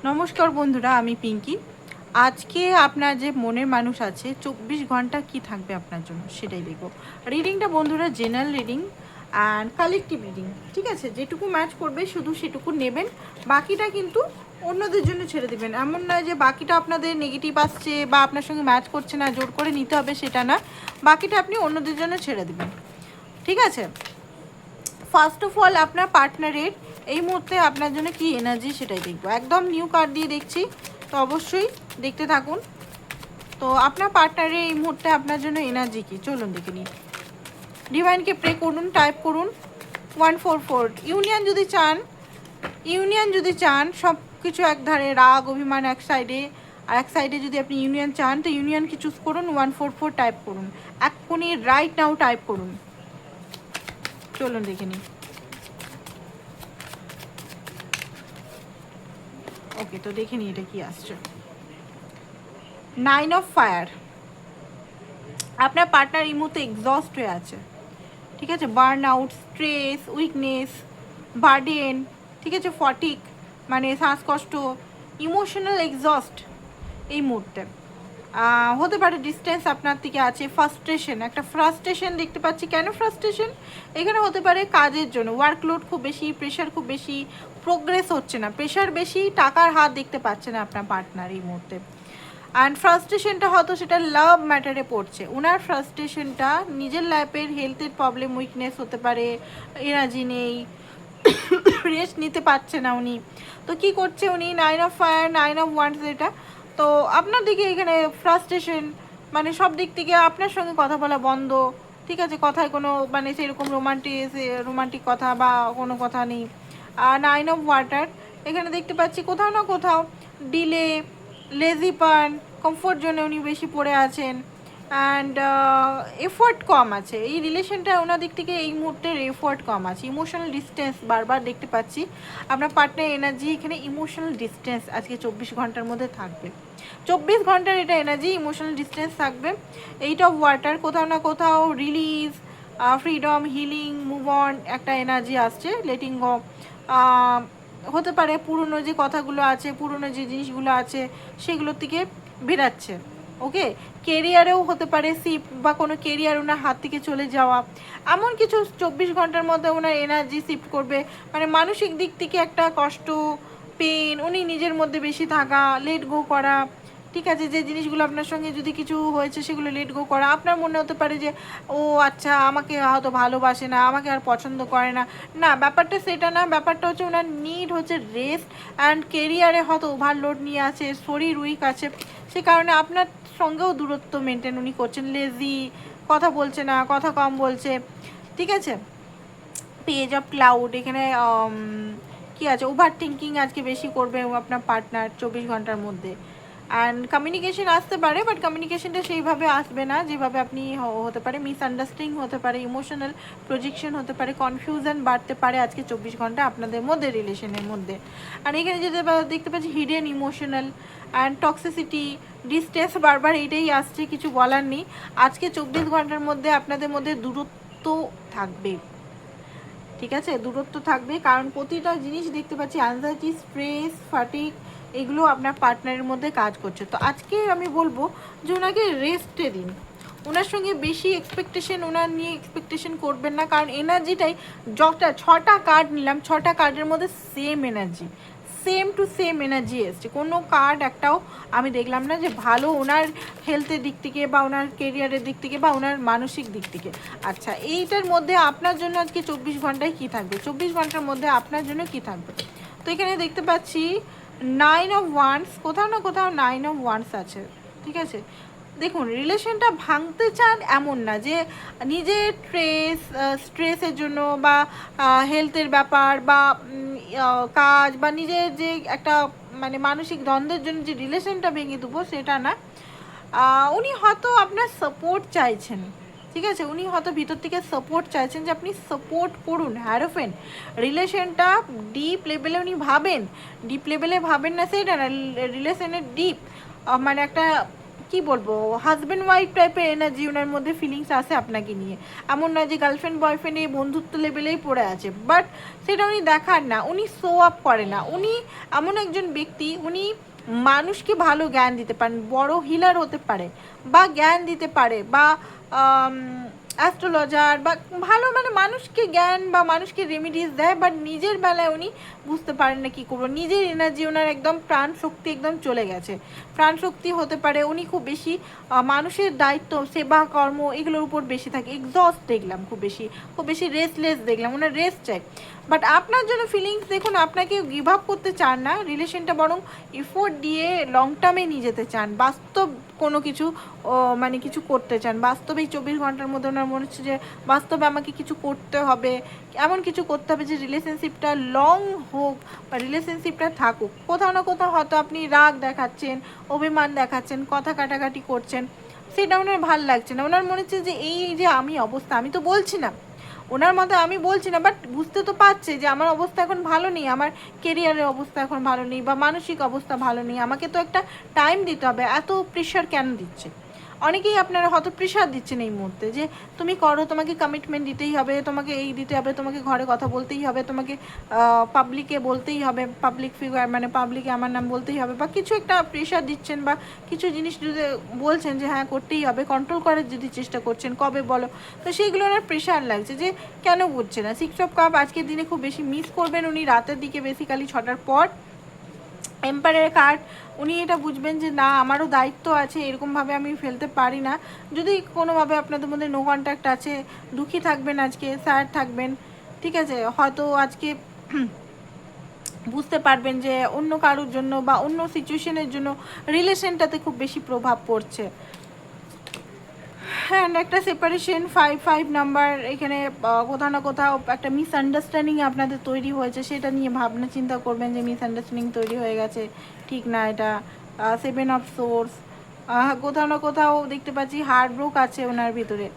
নমস্কার বন্ধুরা, আমি পিঙ্কি। আজকে আপনার যে মনের মানুষ আছে 24 ঘন্টা কি থাকবে আপনার জন্য সেটাই দেখব। রিডিংটা বন্ধুরা general reading and collective reading, ঠিক আছে? যেটুকু ম্যাচ করবে শুধু সেটুকু নেবেন, বাকিটা কিন্তু অন্যদের জন্য ছেড়ে দেবেন। এমন নয় যে বাকিটা আপনাদের নেগেটিভ আসছে বা আপনার সঙ্গে ম্যাচ করছে না, জোর করে নিতে হবে সেটা না, বাকিটা আপনি অন্যদের জন্য ছেড়ে দেবেন, ঠিক আছে? ফার্স্ট অফ অল আপনার পার্টনারের এই মুহূর্তে আপনার জন্য কি এনার্জি সেটাই দেখবো। একদম নিউ কার্ড দিয়ে দেখছি, তো অবশ্যই দেখতে থাকুন। তো আপনার পার্টনারের এই মুহূর্তে আপনার জন্য এনার্জি কি, চলুন দেখে নিই। ডিভাইনকে প্রে করুন, টাইপ করুন 144। ইউনিয়ন যদি চান সব কিছু এক ধারে, রাগ অভিমান এক সাইডে, আর এক সাইডে যদি আপনি ইউনিয়ন চান তো ইউনিয়নকে চুজ করুন, 144 টাইপ করুন, এক্ষুনি রাইট নাও টাইপ করুন। চলুন দেখে নিই। ওকে, তো দেখে নিই এটা কি আসছে। 9 অফ ফায়ার। আপনার পার্টনার এই মুহূর্তে এক্সস্ট হয়ে আছে, ঠিক আছে? Burn out, stress, weakness, burden, ঠিক আছে? ফটিক মানে শ্বাসকষ্ট, ইমোশনাল এক্সস্ট এই মুহূর্তে। হতে পারে ডিস্টেন্স আপনার থেকে আছে, ফ্রাস্ট্রেশন, একটা ফ্রাস্ট্রেশন দেখতে পাচ্ছি। কেন ফ্রাস্ট্রেশন? এখানে হতে পারে কাজের জন্য ওয়ার্কলোড খুব বেশি, প্রেশার খুব বেশি, প্রোগ্রেস হচ্ছে না, প্রেশার বেশি, টাকার হাত দেখতে পাচ্ছে না আপনার পার্টনার এই মুহূর্তে। অ্যান্ড ফ্রাস্ট্রেশনটা হয়তো সেটা লাভ ম্যাটারে পড়ছে। ওনার ফ্রাস্ট্রেশনটা নিজের লাইফের হেলথের প্রবলেম, উইকনেস হতে পারে, এনার্জি নেই, রেস্ট নিতে পারছে না উনি। তো কি করছে উনি? 9 অফ ফায়ার, 9 অফ ওয়ান্ডস, এটা তো আপনার দিকে এখানে ফ্রাস্ট্রেশন, মানে সব দিক থেকে আপনার সঙ্গে কথা বলা বন্ধ, ঠিক আছে? কথায় কোনো মানে সেরকম রোমান্টিক কথা বা কোনো কথা নেই। আর 9 অফ ওয়াটার, এখানে দেখতে পাচ্ছি কোথাও না কোথাও ডিলে, লেজি পান, কমফোর্ট জোনে উনি বেশি পড়ে আছেন, অ্যান্ড এফোর্ট কম আছে এই রিলেশনটা। ওনার দিক থেকে এই মুহূর্তের এফোর্ট কম আছে, ইমোশনাল ডিস্টেন্স বারবার দেখতে পাচ্ছি। আপনার পার্টনার এনার্জি এখানে ইমোশনাল ডিস্টেন্স আজকে 24 ঘন্টার মধ্যে থাকবে। 24 ঘন্টার এটা এনার্জি, ইমোশনাল ডিস্টেন্স থাকবে। 8 অফ ওয়াটার, কোথাও না কোথাও release, freedom, healing, move on একটা এনার্জি আসছে, লেটিং গো। হতে পারে পুরনো যে কথাগুলো আছে, পুরনো যে জিনিসগুলো আছে সেগুলোর থেকে বেরাচ্ছে, ওকে? কেরিয়ারেও হতে পারে শিফট, বা কোনো কেরিয়ার ওনার হাত থেকে চলে যাওয়া, এমন কিছু 24 ঘন্টার মধ্যে ওনার এনার্জি শিফট করবে। মানে মানসিক দিক থেকে একটা কষ্ট, পেন, উনি নিজের মধ্যে বেশি থাকা, লেট গো করা, ঠিক আছে? যে জিনিসগুলো আপনার সঙ্গে যদি কিছু হয়েছে সেগুলো লেট গো করা। আপনার মনে হতে পারে যে ও আচ্ছা আমাকে হয়তো ভালোবাসে না, আমাকে আর পছন্দ করে না। না, ব্যাপারটা সেটা না, ব্যাপারটা হচ্ছে ওনার নিড হচ্ছে রেস্ট, অ্যান্ড কেরিয়ারে হয়তো ওভারলোড নিয়ে আছে, শরীর উইক আছে, সে কারণে আপনার সঙ্গেও দূরত্ব মেনটেন উনি করছেন, লেজি, কথা বলছে না, কথা কম বলছে, ঠিক আছে? পেজ অফ ক্লাউড, এখানে কি আছে? ওভার থিঙ্কিং আজকে বেশি করবে আপনার পার্টনার 24 ঘন্টার মধ্যে। অ্যান্ড কমিউনিকেশন আসতে পারে, বাট কমিউনিকেশনটা সেইভাবে আসবে না যেভাবে আপনি হতে পারে মিসআন্ডারস্ট্যান্ডিং হতে পারে, ইমোশনাল প্রজেকশন হতে পারে, কনফিউশন বাড়তে পারে আজকে 24 ঘন্টা আপনাদের মধ্যে, রিলেশনের মধ্যে। আর এখানে যেটা দেখতে পাচ্ছি hidden emotional and toxicity, distance, বারবার এইটাই আসছে, কিছু বলার নেই। আজকে 24 ঘন্টার মধ্যে আপনাদের মধ্যে দূরত্ব থাকবে, ঠিক আছে? দূরত্ব থাকবে, কারণ প্রতিটা জিনিস দেখতে পাচ্ছি অ্যাংজাইটি, স্ট্রেস, ফাটিক, এগুলো আপনার পার্টনারের মধ্যে কাজ করছে। তো আজকে আমি বলবো যে ওনাকে রেস্টে দিন, ওনার সঙ্গে বেশি এক্সপেকটেশন ওনার নিয়ে এক্সপেকটেশন করবেন না, কারণ এনার্জিটাই যতটা 6টা কার্ড নিলাম, 6টা কার্ডের মধ্যে same energy, same to same energy এসছে। কোনো কার্ড একটাও আমি দেখলাম না যে ভালো ওনার হেলথের দিক থেকে বা ওনার কেরিয়ারের দিক থেকে বা ওনার মানসিক দিক থেকে। আচ্ছা, এইটার মধ্যে আপনার জন্য আজকে 24 ঘন্টায় কী থাকবে, 24 ঘন্টার মধ্যে আপনার জন্য কী থাকবে? তো এখানে দেখতে পাচ্ছি 9 অফ ওয়ান্ডস, কোথাও না কোথাও 9 অফ ওয়ান্ডস আছে, ঠিক আছে? দেখুন, রিলেশনটা ভাঙতে চান এমন না, যে নিজের স্ট্রেসের জন্য বা হেলথের ব্যাপার বা কাজ বা নিজের যে একটা মানে মানসিক দ্বন্দ্বের জন্য যে রিলেশনটা ভেঙে দেবো সেটা না। উনি হয়তো আপনার সাপোর্ট চাইছেন, ঠিক আছে? উনি হয়তো ভিতর থেকে সাপোর্ট চাইছেন যে আপনি সাপোর্ট করুন, হ্যারোফেন রিলেশনটা ডিপ লেভেলে উনি ভাবেন, ডিপ লেভেলে ভাবেন না সেটা না, রিলেশনের ডিপ মানে একটা কি বলবো, হাজব্যান্ড ওয়াইফ টাইপের এনার্জি ওনার মধ্যে ফিলিংস আছে আপনাকে নিয়ে। এমন নয় যে গার্লফ্রেন্ড বয়ফ্রেন্ড এই বন্ধুত্ব লেভেলেই পড়ে আছে, বাট সেটা উনি দেখান না, উনি শো আপ করে না। উনি এমন একজন ব্যক্তি, উনি মানুষকে ভালো জ্ঞান দিতে পারেন, বড় হিলার হতে পারে বা জ্ঞান দিতে পারে বা অ্যাস্ট্রোলজার বা ভালো মানে মানুষকে জ্ঞান বা মানুষকে রেমিডিস দেয়, বাট নিজের বেলায় উনি বুঝতে পারেন না কী করবো। নিজের এনার্জি ওনার একদম প্রাণ শক্তি একদম চলে গেছে। প্রাণ শক্তি হতে পারে উনি খুব বেশি মানুষের দায়িত্ব সেবা কর্ম এগুলোর উপর বেশি থাকে, এক্সস্ট দেখলাম খুব বেশি রেস্টলেস দেখলাম, ওনার রেস্ট চাই। বাট আপনার জন্য ফিলিংস দেখুন, আপনাকে গিভ আপ করতে চান না রিলেশনটা, বরং এফোর্ট দিয়ে লং টার্মে নিয়ে যেতে চান, বাস্তব কোনো কিছু মানে কিছু করতে চান। বাস্তবে এই 24 ঘন্টার মধ্যে ওনার মনে হচ্ছে যে বাস্তবে আমাকে কিছু করতে হবে, এমন কিছু করতে হবে যে রিলেশনশিপটা লং হোক বা রিলেশনশিপটা থাকুক। কোথাও না কোথাও হয়তো আপনি রাগ দেখাচ্ছেন, অভিমান দেখাচ্ছেন, কথা কাটাকাটি করছেন, সেটা ওনার ভাল লাগছে না। ওনার মনে হচ্ছে যে এই যে আমি অবস্থা, আমি তো বলছি না ওনার মতে, আমি বলছি না, বাট বুঝতে তো পারছে যে আমার অবস্থা এখন ভালো নেই, আমার কেরিয়ারের অবস্থা এখন ভালো নেই বা মানসিক অবস্থা ভালো নেই, আমাকে তো একটা টাইম দিতে হবে। এত প্রেশার কেন দিচ্ছে? অনেকেই আপনারা হয়তো প্রেশার দিচ্ছেন এই মুহূর্তে যে তুমি করো, তোমাকে কমিটমেন্ট দিতেই হবে, তোমাকে এই দিতে হবে, তোমাকে ঘরে কথা বলতেই হবে, তোমাকে পাবলিকে বলতেই হবে, পাবলিক ফিগার মানে পাবলিকে আমার নাম বলতেই হবে, বা কিছু একটা প্রেশার দিচ্ছেন বা কিছু জিনিস যদি বলছেন যে হ্যাঁ করতেই হবে, কন্ট্রোল করার যদি চেষ্টা করছেন কবে বলো, তো সেইগুলো ওনার প্রেশার লাগছে যে কেন বুঝছে না। 6 অফ কাপ আজকের দিনে খুব বেশি মিস করবেন উনি রাতের দিকে, বেসিক্যালি 6টার পর। এম্পায়ারের কার্ড, উনি এটা বুঝবেন যে না আমারও দায়িত্ব আছে, এরকমভাবে আমি ফেলতে পারি না। যদি কোনোভাবে আপনাদের মধ্যে নো কন্ট্যাক্ট আছে, দুঃখী থাকবেন আজকে, স্যাড থাকবেন, ঠিক আছে, হয়তো আজকে বুঝতে পারবেন যে অন্য কারোর জন্য বা অন্য সিচুয়েশনের জন্য রিলেশনটাতে খুব বেশি প্রভাব পড়ছে। হ্যাঁ, একটা সেপারেশন 5 নাম্বার এখানে কোথাও না কোথাও একটা মিসআন্ডারস্ট্যান্ডিং আপনাদের তৈরি হয়েছে, সেটা নিয়ে ভাবনা চিন্তা করবেন যে মিসআন্ডারস্ট্যান্ডিং তৈরি হয়ে গেছে, ঠিক না এটা। 7 অফ সোর্স, কোথাও না কোথাও দেখতে পাচ্ছি হার্ট ব্রোক আছে ওনার ভিতরে,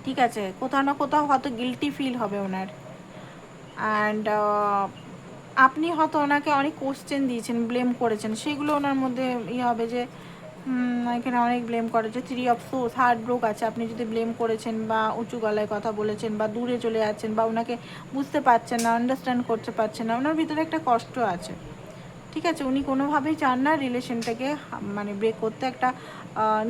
ঠিক আছে, কোথাও না কোথাও হয়তো গিল্টি ফিল হবে ওনার। অ্যান্ড আপনি হয়তো ওনাকে অনেক কোশ্চেন দিয়েছেন, ব্লেম করেছেন, সেগুলো ওনার মধ্যে হবে যে এখানে অনেক ব্লেম করে যে 3 অফ সোর্স, হার্ট ব্রোক আছে। আপনি যদি ব্লেম করেছেন বা উঁচু গলায় কথা বলেছেন বা দূরে চলে যাচ্ছেন বা ওনাকে বুঝতে পারছেন না, আন্ডারস্ট্যান্ড করতে পারছেন না, ওনার ভিতরে একটা কষ্ট আছে, ঠিক আছে। উনি কোনোভাবেই চান না রিলেশনটাকে মানে ব্রেক করতে, একটা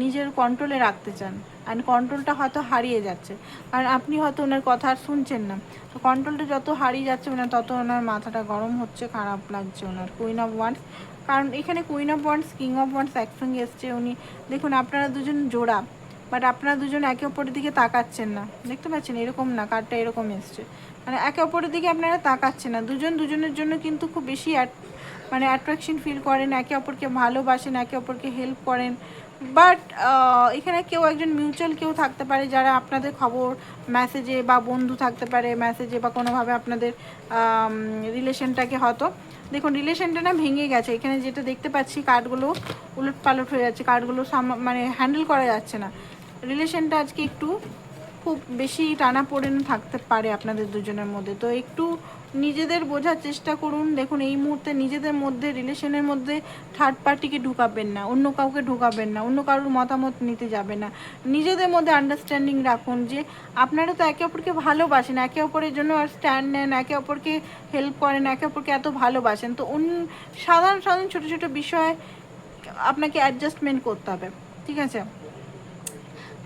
নিজের কন্ট্রোলে রাখতে চান, অ্যান্ড কন্ট্রোলটা হয়তো হারিয়ে যাচ্ছে, আর আপনি হয়তো ওনার কথা আর শুনছেন না। তো কন্ট্রোলটা যত হারিয়ে যাচ্ছে ওনার, তত ওনার মাথাটা গরম হচ্ছে, খারাপ লাগছে ওনার। কুইন অফ ওয়ান্স, কারণ এখানে queen of wands king of wands একসঙ্গে এসছে। উনি দেখুন আপনারা দুজন জোড়া, বাট আপনারা দুজন একে অপরের দিকে তাকাচ্ছেন না, দেখতে পাচ্ছেন, এরকম না, কার্ডটা এরকম এসছে, মানে একে অপরের দিকে আপনারা তাকাচ্ছেন না। দুজনের জন্য কিন্তু খুব বেশি মানে অ্যাট্রাকশন ফিল করেন, একে অপরকে ভালোবাসেন, একে অপরকে হেল্প করেন, বাট এখানে কেউ একজন মিউচুয়াল কেউ থাকতে পারে যারা আপনাদের খবর মেসেজে, বা বন্ধু থাকতে পারে মেসেজে, বা কোনোভাবে আপনাদের রিলেশনটাকে হয়তো, দেখুন রিলেশনটা না ভেঙে গেছে, এখানে যেটা দেখতে পাচ্ছি কার্ডগুলো উলট পালট হয়ে যাচ্ছে, কার্ডগুলো মানে হ্যান্ডেল করা যাচ্ছে না। রিলেশনটা আজকে একটু খুব বেশি টানাপোড়েন থাকতে পারে আপনাদের দুজনের মধ্যে, তো একটু নিজেদের বোঝার চেষ্টা করুন। দেখুন এই মুহূর্তে নিজেদের মধ্যে রিলেশনের মধ্যে থার্ড পার্টিকে ঢুকাবেন না, অন্য কাউকে ঢুকাবেন না, অন্য কারোর মতামত নিতে যাবে না, নিজেদের মধ্যে আন্ডারস্ট্যান্ডিং রাখুন যে আপনারা তো একে অপরকে ভালোবাসেন, একে অপরের জন্য আর স্ট্যান্ড নেন, একে অপরকে হেল্প করেন, একে অপরকে এত ভালোবাসেন, তো সাধারণ ছোটো ছোটো বিষয় আপনাকে অ্যাডজাস্টমেন্ট করতে হবে, ঠিক আছে।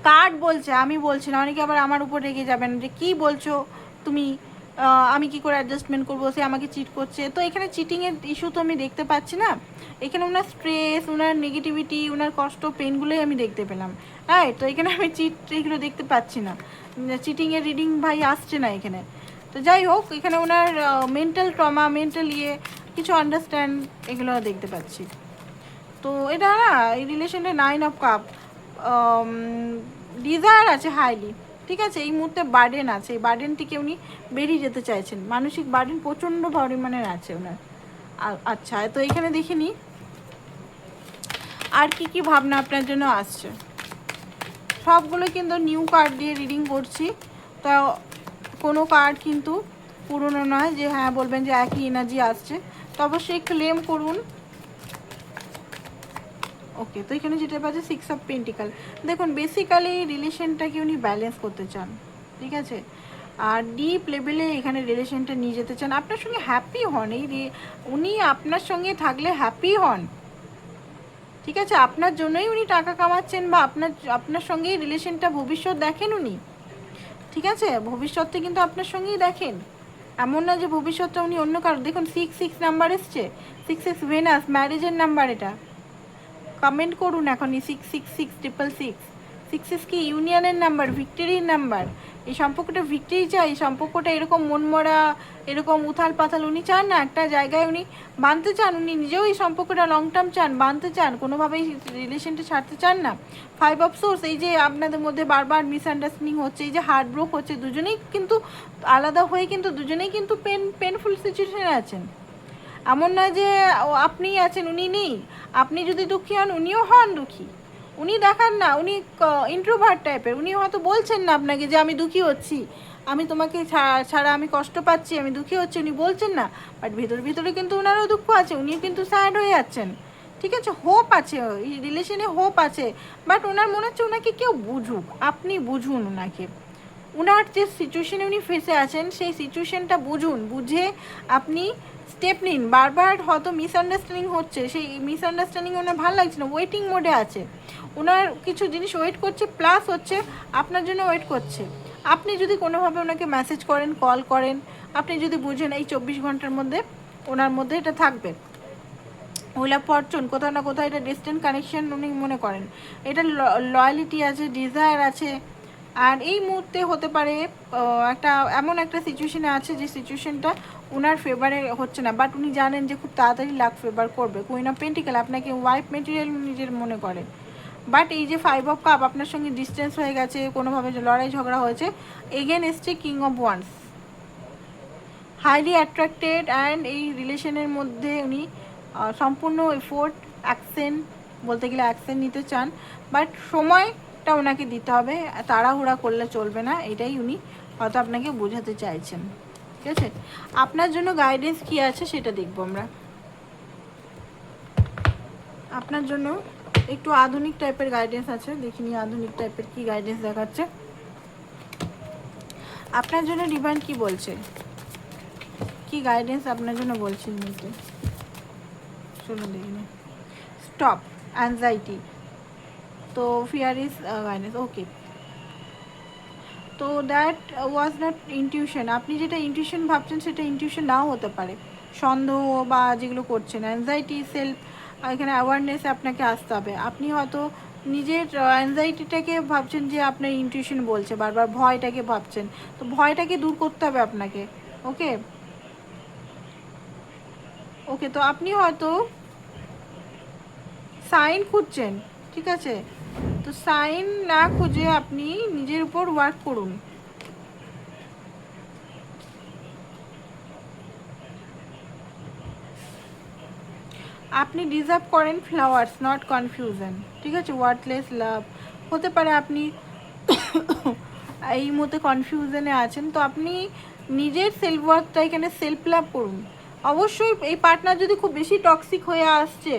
কার্ড বলছে, আমি বলছি না, অনেকে আবার আমার উপর রেগে যাবেন যে কি বলছো তুমি, আমি কি করে অ্যাডজাস্টমেন্ট করবো, সে আমাকে চিট করছে। তো এখানে চিটিংয়ের ইস্যু তো আমি দেখতে পাচ্ছি না, এখানে ওনার স্ট্রেস, ওনার নেগেটিভিটি, ওনার কষ্ট, পেনগুলোই আমি দেখতে পেলাম, হ্যাঁ। তো এখানে আমি এগুলো দেখতে পাচ্ছি না, চিটিংয়ের রিডিং ভাই আসছে না এখানে। তো যাই হোক, এখানে ওনার মেন্টাল ট্রমা, মেন্টাল কিছু আন্ডারস্ট্যান্ড এগুলো দেখতে পাচ্ছি। তো এটা না এই রিলেশনে 9 অফ কাপ, ডিজায়ার আছে হাইলি, ঠিক আছে। এই মুহূর্তে বার্ডেন আছে, এই বার্ডেন থেকে উনি বেরিয়ে যেতে চাইছেন, মানসিক বার্ডেন প্রচণ্ড পরিমাণের আছে ওনার। আচ্ছা, তো এখানে দেখিনি আর কি কি ভাবনা আপনার জন্য আসছে। সবগুলো কিন্তু নিউ কার্ড দিয়ে রিডিং করছি, তো কোনো কার্ড কিন্তু পুরনো নয় যে হ্যাঁ বলবেন যে একই এনার্জি আসছে, তো অবশ্যই ক্লেম করুন। ওকে, তো এখানে যেটা পাচ্ছে 6 অফ পেন্টিকাল। দেখুন বেসিক্যালি রিলেশনটাকে উনি ব্যালেন্স করতে চান, ঠিক আছে, আর ডিপ লেভেলে এখানে রিলেশনটা নিয়ে যেতে চান, আপনার সঙ্গে হ্যাপি হন, উনি আপনার সঙ্গে থাকলে হ্যাপি হন, ঠিক আছে, আপনার জন্যই উনি টাকা কামাচ্ছেন বা আপনার সঙ্গেই রিলেশনটা ভবিষ্যৎ দেখেন উনি, ঠিক আছে, ভবিষ্যৎটা কিন্তু আপনার সঙ্গেই দেখেন, এমন না যে ভবিষ্যৎটা উনি অন্য কারো। দেখুন 6 নাম্বার এসছে, 6 ভেনাস, ম্যারেজের নাম্বার এটা। কমেন্ট করুন এখনই 6 কি ইউনিয়নের নাম্বার, ভিক্টরির নাম্বার। এই সম্পর্কটা ভিক্টরি চাই, এই সম্পর্কটা এরকম মনমরা, এরকম উথাল পাথাল উনি চান না, একটা জায়গায় উনি বাঁধতে চান, উনি নিজেও এই সম্পর্কটা লং টার্ম চান, বাঁধতে চান, কোনোভাবেই রিলেশনটা ছাড়তে চান না। 5 অফ সোর্স, এই যে আপনাদের মধ্যে বারবার মিসআন্ডারস্ট্যান্ডিং হচ্ছে, এই যে হার্ট ব্রোক হচ্ছে, দুজনেই কিন্তু আলাদা হয়ে কিন্তু দুজনেই কিন্তু পেনফুল সিচুয়েশনে আছেন, এমন নয় যে আপনি আছেন উনি নেই, আপনি যদি দুঃখী হন উনিও হন দুঃখী, উনি দেখান না, উনি ইন্ট্রোভার্ট টাইপের, উনি হয়তো বলছেন না আপনাকে যে আমি দুঃখী হচ্ছি, আমি তোমাকে ছাড়া আমি কষ্ট পাচ্ছি, আমি দুঃখী হচ্ছি, উনি বলছেন না, বাট ভিতরে কিন্তু ওনারও দুঃখ আছে, উনিও কিন্তু স্যাড হয়ে যাচ্ছেন, ঠিক আছে, হোপ আছে, রিলেশনে হোপ আছে, বাট ওনার মনে হচ্ছে ওনাকে কেউ বুঝুক, আপনি বুঝুন ওনাকে, ওনার যে সিচুয়েশনে উনি ফেসে আছেন সেই সিচুয়েশনটা বুঝুন, বুঝে আপনি স্টেপ নিন। বারবার হয়তো মিসআন্ডারস্ট্যান্ডিং হচ্ছে, সেই মিসআন্ডারস্ট্যান্ডিং ওনার ভালো লাগছে না, ওয়েটিং মোডে আছে, ওনার কিছু জিনিস ওয়েট করছে, প্লাস হচ্ছে আপনার জন্য ওয়েট করছে, আপনি যদি কোনোভাবে ওনাকে মেসেজ করেন, কল করেন, আপনি যদি বুঝেন এই 24 ঘন্টার মধ্যে ওনার মধ্যে এটা থাকবে, ওইলা ফরচুন কোথাও না কোথাও এটা ডিস্টেন্ট কানেকশন উনি মনে করেন, এটা লয়ালিটি আছে, ডিজায়ার আছে, আর এই মুহূর্তে হতে পারে একটা এমন একটা সিচুয়েশনে আছে যে সিচুয়েশনটা ওনার ফেভারে হচ্ছে না, বাট উনি জানেন যে খুব তাড়াতাড়ি লাক ফেভার করবে, কুইন অফ পেন্টিকেল আপনাকে ওয়াইফ মেটেরিয়াল নিজের মনে করে, বাট এই যে 5 অফ কাপ আপনার সঙ্গে ডিস্টেন্স হয়ে গেছে, কোনোভাবে লড়াই ঝগড়া হয়েছে, এগেন এসছে king of wands, highly attracted, and এই রিলেশনের মধ্যে উনি সম্পূর্ণ এফোর্ট অ্যাকশন, বলতে গেলে অ্যাকশন নিতে চান, বাট সময়টা ওনাকে দিতে হবে, তাড়াহুড়া করলে চলবে না, এটাই উনি হয়তো আপনাকে বোঝাতে চাইছেন, ঠিক আছে। আপনার জন্য গাইডেন্স কী আছে সেটা দেখবো আমরা, আপনার জন্য একটু আধুনিক টাইপের গাইডেন্স আছে, দেখিনি আধুনিক টাইপের কি গাইডেন্স দেখাচ্ছে আপনার জন্য, ডিভাইন কি বলছে, কি গাইডেন্স আপনার জন্য বলছে নিতে, চলুন দেখিনি। স্টপ অ্যাংজাইটি, তো ফিয়ার ইজ গাইডেন্স, ওকে, তো দ্যাট ওয়াজ নট ইনটিউশন, আপনি যেটা ইনটিউশন ভাবছেন সেটা ইনটিউশন নাও হতে পারে, সন্দেহ বা যেগুলো করছেন, অ্যাংজাইটি, সেলফ, এখানে অ্যাওয়ারনেসে আপনাকে আসতে হবে, আপনি হয়তো নিজের অ্যাংজাইটিটাকে ভাবছেন যে আপনার ইনটিউশন বলছে, বারবার ভয়টাকে ভাবছেন, তো ভয়টাকে দূর করতে হবে আপনাকে, ওকে ওকে, তো আপনি হয়তো সাইন খুঁজছেন, ঠিক আছে, তো সাইন না খুঁজে আপনি নিজের উপর ওয়ার্ক করুন, আপনি ডিজার্ভ করেন ফ্লাওয়ার্স নট কনফিউশন, ঠিক আছে, ওয়ার্থলেস লাভ হতে পারে, আপনি এই মুহূর্তে কনফিউশনে আছেন, তো আপনি নিজের সেলফ ওয়ার্থটা এখানে সেলফ লাভ করুন, অবশ্যই এই পার্টনার যদি খুব বেশি টক্সিক হয়ে আসছে,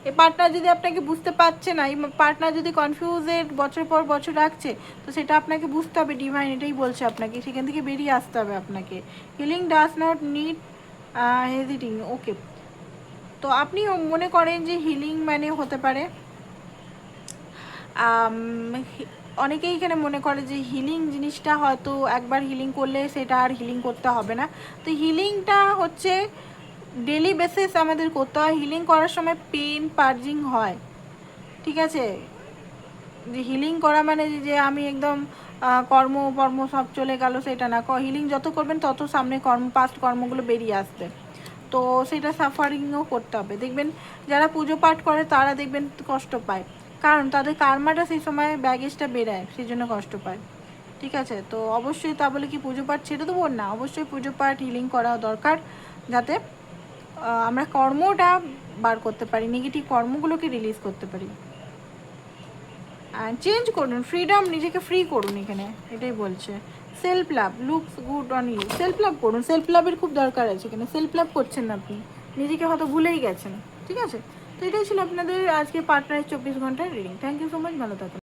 এই পার্টনার যদি আপনাকে বুঝতে পারছে না, এই পার্টনার যদি কনফিউজের বছর পর বছর রাখছে, তো সেটা আপনাকে বুঝতে হবে, ডিভাইন এটাই বলছে আপনাকে, সেখান থেকে বেরিয়ে আসতে হবে আপনাকে, হিলিং ডাজ নট নিড হেজিটিং, ওকে, তো আপনি মনে করেন যে হিলিং মানে হতে পারে, অনেকেই এখানে মনে করে যে হিলিং জিনিসটা হয়তো একবার হিলিং করলে সেটা আর হিলিং করতে হবে না, তো হিলিংটা হচ্ছে ডেলি বেসিস আমাদের করতে হয়, হিলিং করার সময় পেন পার্জিং হয়, ঠিক আছে, যে হিলিং করা মানে যে আমি একদম কর্ম সব চলে গেল সেটা না, হিলিং যত করবেন তত সামনে পাস্ট কর্মগুলো বেরিয়ে আসবে, তো সেটা সাফারিংও করতে হবে, দেখবেন যারা পুজো পাঠ করে তারা দেখবেন কষ্ট পায়, কারণ তাদের কার্মাটা সেই সময় ব্যাগেজটা বেরায়, সেই জন্য কষ্ট পায়, ঠিক আছে, তো অবশ্যই তা বলে কি পুজো পাঠ ছেড়ে দেবো না, অবশ্যই পুজো পাঠ হিলিং করা দরকার, যাতে আমরা কর্মটা বার করতে পারি, নেগেটিভ কর্মগুলোকে রিলিজ করতে পারি, চেঞ্জ করুন, ফ্রিডম, নিজেকে ফ্রি করুন, এখানে এটাই বলছে, self love looks good on you, self love করুন, সেলফ লাভের খুব দরকার আছে এখানে, সেলফ লাভ করছেন না আপনি, নিজেকে হয়তো ভুলেই গেছেন, ঠিক আছে, তো এটাই ছিল আপনাদের আজকে পার্টনারের 24 ঘন্টার reading. Thank you so much, ভালো থাকুন।